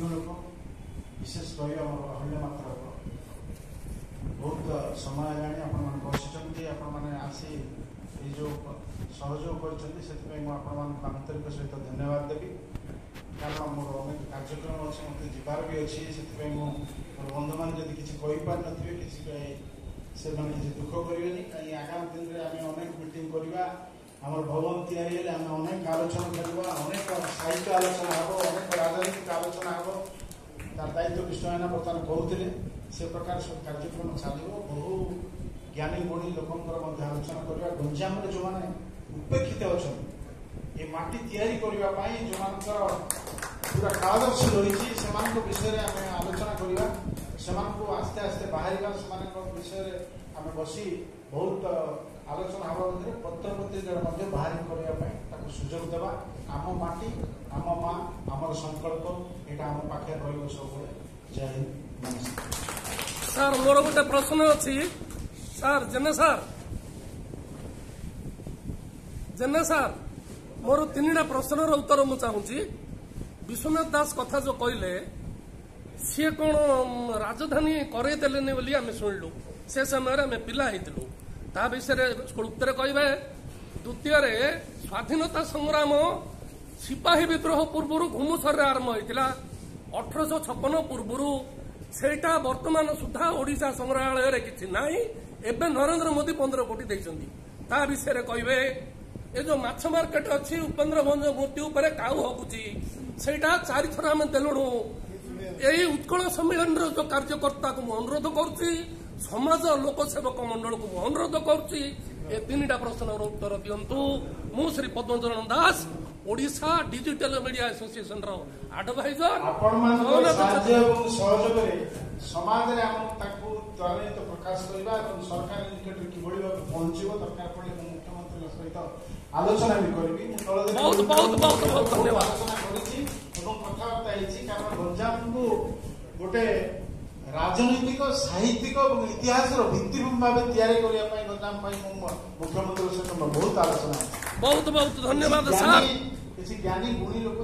विज्ञ लोक विशेष कह हल्ले मात्र बहुत समय है बसी आपने आसी जो सहयोग कर आंतरिक सहित धन्यवाद देवी कारण मोर अनेक कार्यक्रम अच्छे मत जीवार भी अच्छी से मोर बंधु मान जब किसी कहीपर थे किसी दुख करें कहीं आगामी दिन में आम अनेक मीटिंग करवा आम भवन तैयारी आम अनेक आलोचना करवा अनेक साहित्य आलोचना हम अनेक राजनीतिक आलोचना हम तार दायित्व कृष्ण बर्तमान कहते से प्रकार सब कार्यक्रम चलो बहु ज्ञानी गुणी लोकंर आलोचना करवा गंजाम जो मैंने उपेक्षित अच्छा ये माटी तैयारी करने जो पूरा कालदर्शी रही से विषय आम आलोचना करवा से आस्ते आस्ते बाहर से विषय आम बसी बहुत आलोचना हवा मध्य पत्र पत्रिका बाहर करने सुजोग देवा आम माटी आम माँ आम संकल्प यहाँ आम पाखे रही सब जय हिंद नमस्कार। सर मोर गोटे प्रश्न अच्छी सर जेने सर मोर तीनटा प्रश्नर उत्तर मु चाहूँगी विश्वनाथ दास कथा जो कहले सी कौन राजधानी करदेले बोली आम शुणिलु से समय आम पिला होइतिलु ता विषय उत्तर कहे द्वितीय स्वाधीनता संग्राम सिपाही विद्रोह पूर्व घुमुसर आरंभ होता 1856 पूर्व सेटा वर्तमान सुधा ओडिशा संग्रहालय किसी ना एवं नरेंद्र मोदी 15 कोटी देइछंती ता विषय कहे ये जो माछ मार्केट अच्छी उपेन्द्र भंज मूर्ति उपर काऊ हकुची सेटा 4 थर आम देलुणु यही उत्कल सम्मेलन जो कार्यकर्ता को अनुरोध करुच्ची समाज लोकसेवक मंडल को अनुरोध करुच्ची ए 3टा प्रश्न उत्तर दिंतु मु श्री पद्मचरण दास ओडिशा डिजिटल मीडिया एसोसिएशन रो एडवाइजर समाज त्वरित प्रकाश करवा सरकार निकट किभली पहुंचो दरकार पड़े मुख्यमंत्री सहित आलोचना भी करी बहुत बहुत बहुत बहुत धन्यवाद आलोचना कथबार्ता कारण गंजाम को गोटे राजनैतिक साहित्यिक और इतिहास भित्तिभूमि भाव तैयारी करने गंजाम मुख्यमंत्री सहित बहुत आलोचना बहुत बहुत धन्यवाद सर किसी ज्ञानी गुणी लोक